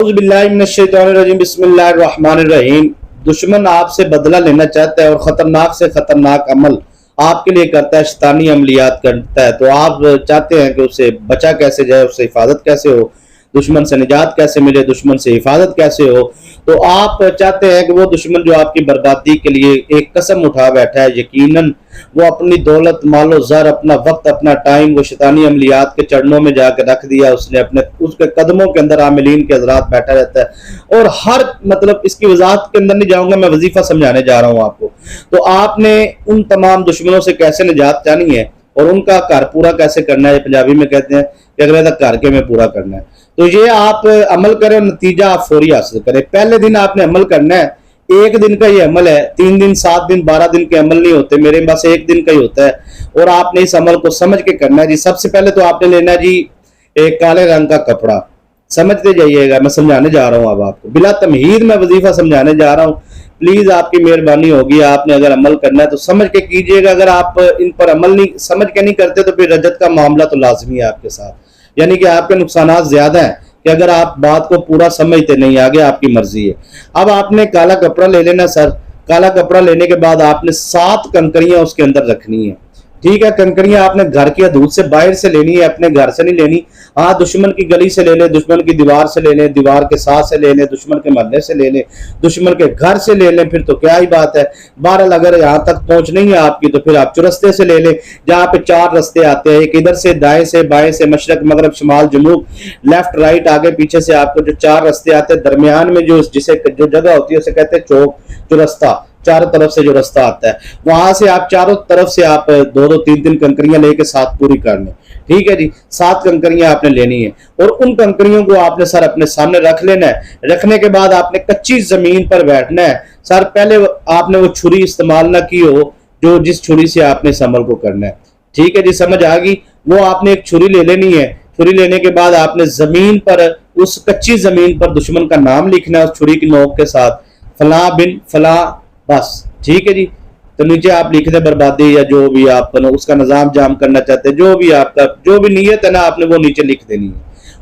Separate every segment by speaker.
Speaker 1: बिस्मिल्लाहिर्रहमानिर्रहीम। दुश्मन आपसे बदला लेना चाहता है और खतरनाक से खतरनाक अमल आपके लिए करता है, शैतानी अमलियात करता है। तो आप चाहते हैं कि उससे बचा कैसे जाए, उससे हिफाजत कैसे हो, दुश्मन से निजात कैसे मिले, दुश्मन से हिफाजत कैसे हो। तो आप चाहते हैं कि वो दुश्मन जो आपकी बर्बादी के लिए एक कसम उठा बैठा है, यकीनन वो अपनी दौलत, मालो ज़र, अपना वक्त, अपना टाइम वो शैतानी अमलियात के चरणों में जाकर रख दिया उसने, अपने उसके कदमों के अंदर आमिलीन के हजरात बैठा रहता है। और हर मतलब इसकी वजाहत के अंदर नहीं जाऊंगा, मैं वजीफा समझाने जा रहा हूँ आपको। तो आपने उन तमाम दुश्मनों से कैसे निजात चाहनी है और उनका घर पूरा कैसे करना है। पंजाबी में कहते हैं कि अगले तक घर के में पूरा करना है। तो ये आप अमल करें और नतीजा आप फौरी हासिल करें। पहले दिन आपने अमल करना है, एक दिन का ये अमल है, 3 दिन 7 दिन 12 दिन के अमल नहीं होते, मेरे पास एक दिन का ही होता है। और आपने इस अमल को समझ के करना है जी। सबसे पहले तो आपने लेना है जी एक काले रंग का कपड़ा, समझते जाइएगा, मैं समझाने जा रहा हूँ अब आपको, बिला तमहीद मैं वजीफा समझाने जा रहा हूँ। प्लीज आपकी मेहरबानी होगी, आपने अगर अमल करना है तो समझ के कीजिएगा। अगर आप इन पर अमल नहीं समझ के नहीं करते तो फिर रजत का मामला तो लाजमी है आपके साथ, यानी कि आपके नुकसानात ज्यादा हैं कि अगर आप बात को पूरा समझते नहीं, आगे आपकी मर्जी है। अब आपने काला कपड़ा ले लेना सर। काला कपड़ा लेने के बाद आपने 7 कंकरियां उसके अंदर रखनी है, ठीक है। कंकरियां आपने घर की हदूद से बाहर से लेनी है, अपने घर से नहीं लेनी। हाँ, दुश्मन की गली से ले ले, दुश्मन की दीवार से ले ले, दीवार के साथ से ले ले, दुश्मन के मोहल्ले से ले ले, दुश्मन के घर से ले ले, फिर तो क्या ही बात है। बहरहाल अगर यहाँ तक पहुंच नहीं है आपकी तो फिर आप चुरस्ते से ले ले, जहाँ पे 4 रस्ते आते हैं, एक इधर से, दाएं से, बाएं से, मशरक मगरब शमाल जनूब, लेफ्ट राइट, आगे पीछे से आपको जो 4 रस्ते आते हैं, दरमियान में जो जगह होती है उसे कहते हैं चौक, चुरस्ता। चारों तरफ से जो रास्ता आता है वहां से आप चारों तरफ से आप 2-2 3-3 कंकरियां लेके 7 पूरी कर लें, ठीक है जी। 7 कंकरियां आपने लेनी है और उन कंकरियों को आपने सर अपने सामने रख लेना है। रखने के बाद आपने कच्ची जमीन पर बैठना है सर। पहले आपने वो छुरी इस्तेमाल ना की हो जो जिस छुरी से आपने इस अमल को करना है, ठीक है जी, समझ आ गई। वो आपने एक छुरी ले लेनी है। छुरी लेने के बाद आपने जमीन पर, उस कच्ची जमीन पर दुश्मन का नाम लिखना है उस छुरी की नोक के साथ, फला बिन फला, बस, ठीक है जी। तो नीचे आप लिख दें बर्बादी या जो भी आप उसका निजाम जाम करना चाहते हैं, जो भी आपका जो भी नीयत है ना, आपने वो नीचे लिख देनी है।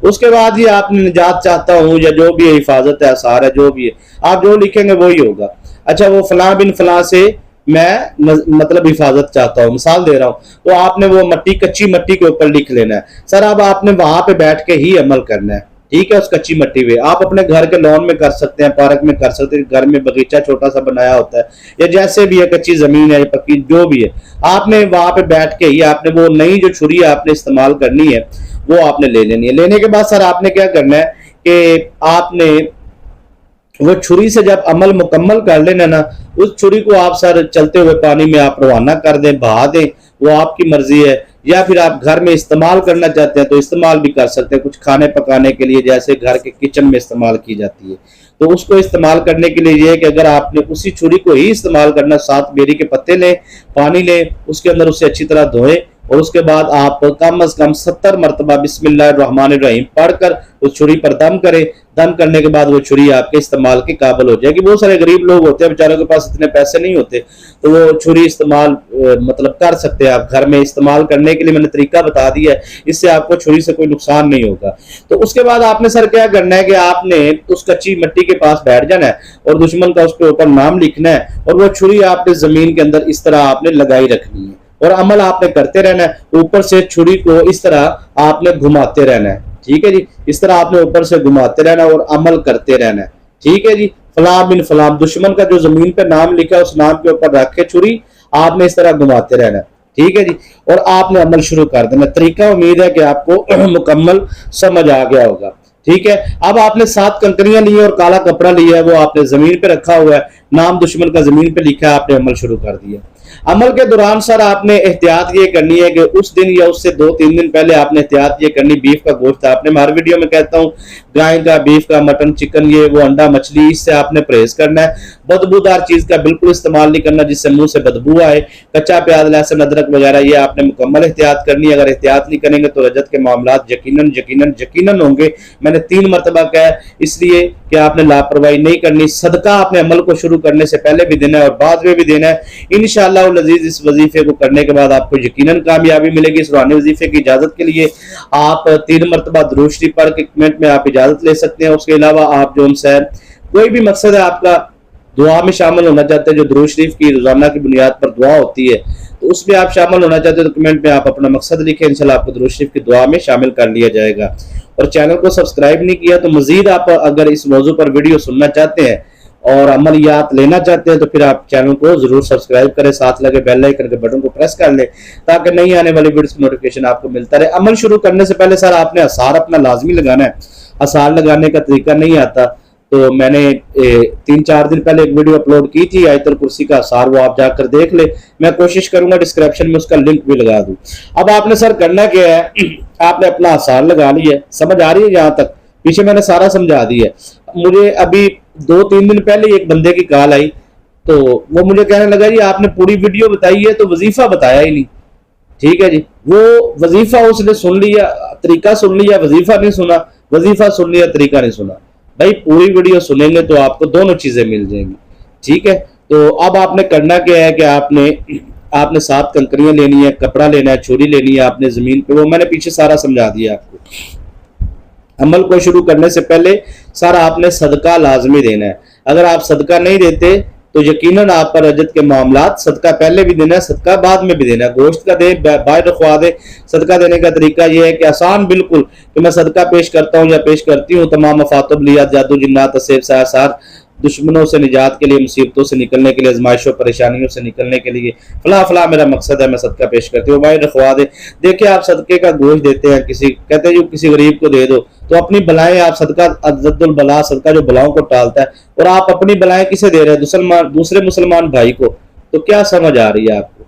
Speaker 1: उसके बाद ही आपने निजात चाहता हूं या जो भी है, हिफाजत है, आसार है, जो भी है, आप जो लिखेंगे वही होगा। अच्छा, वो फला बिन फला से मैं मतलब हिफाजत चाहता हूँ, मिसाल दे रहा हूँ, तो आपने वो मट्टी, कच्ची मट्टी के ऊपर लिख लेना है सर। अब आपने वहां पे बैठ के ही अमल करना है, ठीक है। उस कच्ची मट्टी पे आप अपने घर के लॉन में कर सकते हैं, पार्क में कर सकते हैं, घर में बगीचा छोटा सा बनाया होता है, या जैसे भी है, कच्ची जमीन है, पक्की जो भी है, आपने वहां पे बैठ के ही आपने वो नई जो छुरी आपने इस्तेमाल करनी है वो आपने ले लेनी है। लेने के बाद सर आपने क्या करना है कि आपने वो छुरी से जब अमल मुकम्मल कर लेना ना, उस छुरी को आप सर चलते हुए पानी में आप रवाना कर दें, बहा दें, वो आपकी मर्जी है। या फिर आप घर में इस्तेमाल करना चाहते हैं तो इस्तेमाल भी कर सकते हैं, कुछ खाने पकाने के लिए जैसे घर के किचन में इस्तेमाल की जाती है। तो उसको इस्तेमाल करने के लिए ये है कि अगर आपने उसी छुरी को ही इस्तेमाल करना, 7 बेरी के पत्ते लें, पानी लें, उसके अंदर उसे अच्छी तरह धोएं और उसके बाद आप कम अज कम 70 मरतबा बिस्मिल्लाहिर्रहमानिर्रहीम पढ़कर उस छुरी पर दम करें। दम करने के बाद वो छुरी आपके इस्तेमाल के काबिल हो जाएगी। बहुत सारे गरीब लोग होते हैं, बेचारों के पास इतने पैसे नहीं होते, तो वो छुरी इस्तेमाल मतलब कर सकते हैं आप घर में इस्तेमाल करने के लिए। मैंने तरीका बता दिया है, इससे आपको छुरी से कोई नुकसान नहीं होगा। तो उसके बाद आपने सर क्या करना है कि आपने उस कच्ची मिट्टी के पास बैठ जाना है और दुश्मन का उसके ऊपर नाम लिखना है और वो छुरी आपने जमीन के अंदर इस तरह आपने लगाई रखनी है और अमल आपने करते रहना है। ऊपर से छुरी को इस तरह आपने घुमाते रहना है, ठीक है जी। इस तरह आपने ऊपर से घुमाते रहना और अमल करते रहना है, ठीक है जी। फला बिन फला, दुश्मन का जो जमीन पे नाम लिखा है उस नाम के ऊपर रख के छुरी आपने इस तरह घुमाते रहना है, ठीक है जी। और आपने अमल शुरू कर देना। तरीका उम्मीद है कि आपको मुकम्मल समझ आ गया होगा, ठीक है। अब आपने 7 कंकरियां ली है और काला कपड़ा लिया है, वो आपने जमीन पे रखा हुआ है, नाम दुश्मन का जमीन पे लिखा है, आपने अमल शुरू कर दिया। अमल के दौरान सर आपने एहतियात ये करनी है कि उस दिन या उससे 2-3 दिन पहले आपने एहतियात ये करनी, बीफ का गोश्त आपने हर वीडियो में कहता हूँ, गाय का, बीफ का, मटन, चिकन, ये वो, अंडा, मछली, इससे आपने परहेज करना है। बदबूदार चीज का बिल्कुल इस्तेमाल नहीं करना जिससे मुंह से बदबू आए। कच्चा प्याज, लहसुन, अदरक वगैरह ये आपने मुकम्मल एहतियात करनी है। अगर एहतियात नहीं करेंगे तो रजत के मामलात यकीनन यकीनन यकीनन होंगे। मैंने 3 मरतबा कहा, इसलिए कि आपने लापरवाही नहीं करनी। सदका आपने अमल को शुरू करने से पहले भी देना है और बाद में भी देना है। इंशाअल्लाह इंशाअल्लाह अज़ीज़ इस वजीफे को करने के बाद आपको यकीनन कामयाबी मिलेगी। इस रूहानी वजीफे की इजाजत के लिए आप 3 मरतबा दुरूद शरीफ पढ़ के कमेंट में आप इजाजत ले सकते हैं। उसके अलावा आप जो उनसे कोई भी मकसद है आपका, दुआ में शामिल होना चाहते हैं, जो दुरूद शरीफ की रोजाना की बुनियाद पर दुआ होती है, तो उसमें आप शामिल होना चाहते हैं तो कमेंट में आप अपना मकसद लिखें, इंशाल्लाह आपको दुरूद शरीफ की दुआ में शामिल कर लिया जाएगा। और चैनल को सब्सक्राइब नहीं किया तो मजीद आप अगर इस मौजू पर वीडियो सुनना चाहते हैं और अमलियात लेना चाहते हैं तो फिर आप चैनल को जरूर सब्सक्राइब करें, साथ लगे बेल आइकन के बटन को प्रेस कर लें ताकि नई आने वाली वीडियोस की नोटिफिकेशन आपको मिलता रहे। अमल शुरू करने से पहले सर आपने आसार अपना लाजमी लगाना है। आसार लगाने का तरीका नहीं आता तो मैंने 3-4 दिन पहले एक वीडियो अपलोड की थी आयतुल कुर्सी का आसार, वो आप जाकर देख ले। मैं कोशिश करूंगा डिस्क्रिप्शन में उसका लिंक भी लगा दूं। अब आपने सर करना क्या है, आपने अपना आसार लगा लिया है। समझ आ रही है यहाँ तक? पीछे मैंने सारा समझा दिया। मुझे अभी 2-3 दिन पहले एक बंदे की कॉल आई तो वो मुझे कहने लगा जी आपने पूरी वीडियो बताई है तो वजीफा बताया ही नहीं। ठीक है जी, वो वजीफा उसने सुन लिया, तरीका सुन लिया, वजीफा नहीं सुना, वजीफा सुन लिया, तरीका नहीं सुना। भाई पूरी वीडियो सुनेंगे तो आपको दोनों चीजें मिल जाएंगी। ठीक है, तो अब आपने करना क्या है कि आपने 7 कंकरियां लेनी है, कपड़ा लेना है, छुरी लेनी है, आपने जमीन पे, वो मैंने पीछे सारा समझा दिया आपको। अमल को शुरू करने से पहले सारा आपने सदका लाजमी देना है। अगर आप सदका नहीं देते तो यकीनन आप पर रजत के मामलात, सदका पहले भी देना है, सदका बाद में भी देना है। गोश्त का दे, बाहर रखवा दे। सदका देने का तरीका यह है कि आसान बिल्कुल कि मैं सदका पेश करता हूँ या पेश करती हूँ तमाम मफातुबलियात, जादू जिन्नात, असेब सार, दुश्मनों से निजात के लिए, मुसीबतों से निकलने के लिए, आजमाइशों परेशानियों से निकलने के लिए फला फला मेरा मकसद है, मैं सदका पेश करती हूँ, भाई रखवा दे। देखिए आप सदके का गोश्त देते हैं, किसी कहते हैं जो किसी गरीब को दे दो, तो अपनी बलाएं आप सदका अज़्ज़ुल बला, सदका जो बलाओं को टालता है, और आप अपनी बलाएं किसे दे रहे हैं? दूसरे मुसलमान भाई को। तो क्या समझ आ रही है आपको?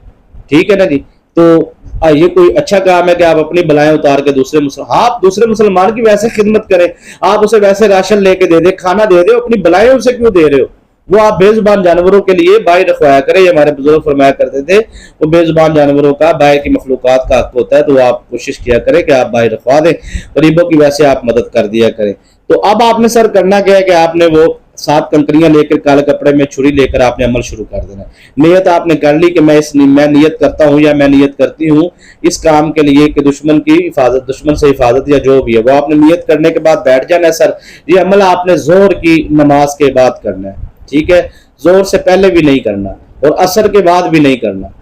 Speaker 1: ठीक है ना जी। तो ये कोई अच्छा काम है कि आप अपनी बलाएं उतार के आप दूसरे मुसलमान की वैसे खिदमत करें, आप उसे वैसे राशन लेके दे दे, खाना दे दे, अपनी बलाएं उसे क्यों दे रहे हो? वो आप बेजुबान जानवरों के लिए बाई रखवाया करें। हमारे बुजुर्ग फरमाया करते थे वो बेजुबान जानवरों का, बाई की मखलूकात का हक होता है, तो आप कोशिश किया करें कि आप बाई रखवा दें, गरीबों की वैसे आप मदद कर दिया करें। तो अब आपने सर करना क्या है कि आपने वो 7 कंकरियां लेकर काले कपड़े में छुरी लेकर आपने अमल शुरू कर देना। नियत आपने कर ली कि मैं नियत करता हूं या मैं नियत करती हूं इस काम के लिए कि दुश्मन की हिफाजत, दुश्मन से हिफाजत या जो भी है, वो आपने नियत करने के बाद बैठ जाना है। सर ये अमल आपने जोहर की नमाज के बाद करना है। ठीक है, जोहर से पहले भी नहीं करना और असर के बाद भी नहीं करना।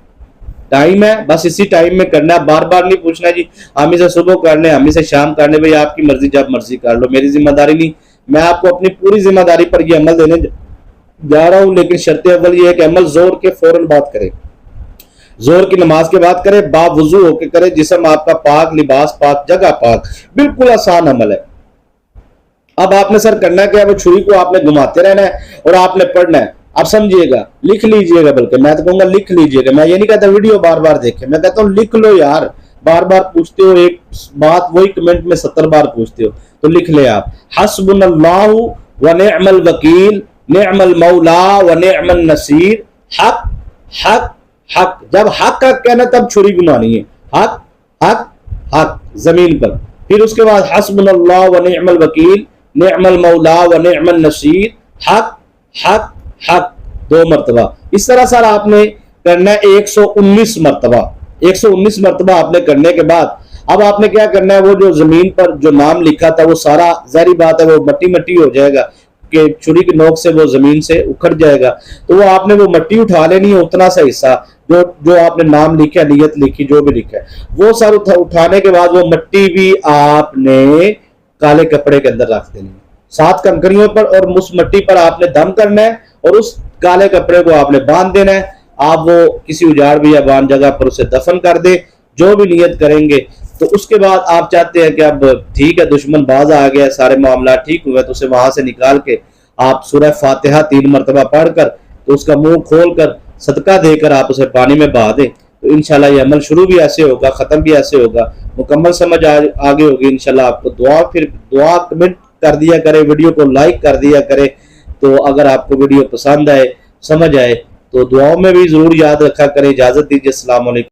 Speaker 1: टाइम है, बस इसी टाइम में करना है। बार बार नहीं पूछना जी हम इसे सुबह कर ले, हम इसे शाम कर ले। भाई आपकी मर्जी, जब मर्जी कर लो, मेरी जिम्मेदारी नहीं। मैं आपको अपनी पूरी जिम्मेदारी पर यह अमल देने जा रहा हूं, लेकिन शर्त अव्वल यह है कि अमल जोर के फौरन बाद करें, जोर की नमाज के बाद करें, बावुजू होकर करें, जिस्म आपका पाक, लिबास पाक, जगह पाक। बिल्कुल आसान अमल है। अब आपने सर करना क्या है, वो छुरी को आपने घुमाते रहना है और आपने पढ़ना है। आप समझिएगा, लिख लीजिएगा, बल्कि मैं तो कहूंगा लिख लीजिएगा। मैं ये नहीं कहता वीडियो बार बार देखें, मैं कहता हूँ लिख लो यार। बार बार पूछते हो एक बात, वही कमेंट में 70 बार पूछते हो, तो लिख ले आप। हस्बुनल्लाहु व निअमल वकील, निअमल मौला व निअमन नसीर। हक हक हक, जब हक हक कहना तब छुरी घुमानी है। हक हक हक जमीन पर। फिर उसके बाद हस्बुनल्लाह व निअमल वकील, निअमल मौला व निअमन नसीर। हक हक हक 2 मरतबा। इस तरह सर आपने करना है 119 मरतबा। 119 मरतबा आपने करने के बाद अब आपने क्या करना है, वो जो जमीन पर जो नाम लिखा था वो सारा, जाहिर बात है वो मट्टी मट्टी हो जाएगा कि छुरी की नोक से वो जमीन से उखड़ जाएगा। तो वो आपने वो मट्टी उठा लेनी है, उतना सा हिस्सा जो आपने नाम लिखा, नियत लिखी, जो भी लिखा है वो सर उठाने के बाद वो मट्टी भी आपने काले कपड़े के अंदर रख देनी है 7 कंकरियों पर, और उस मट्टी पर आपने दम करना है और उस काले कपड़े को आपने बांध देना है। आप वो किसी उजाड़ भी या बांध जगह पर उसे दफन कर दे, जो भी नियत करेंगे। तो उसके बाद आप चाहते हैं कि अब ठीक है दुश्मन बाज आ गया, सारे मामला ठीक हुए, तो उसे वहां से निकाल के आप सूरह फातिहा 3 मरतबा पढ़कर तो उसका मुंह खोल कर सदका देकर आप उसे पानी में बहा दें। तो इंशाल्लाह ये अमल शुरू भी ऐसे होगा, खत्म भी ऐसे होगा, मुकम्मल समझ आगे होगी इंशाल्लाह आपको। दुआ कमेंट कर दिया करे, वीडियो को लाइक कर दिया करे। तो अगर आपको वीडियो पसंद आए, समझ आए, तो दुआओं में भी जरूर याद रखा करें। इजाजत दीजिए, अस्सलाम वालेकुम।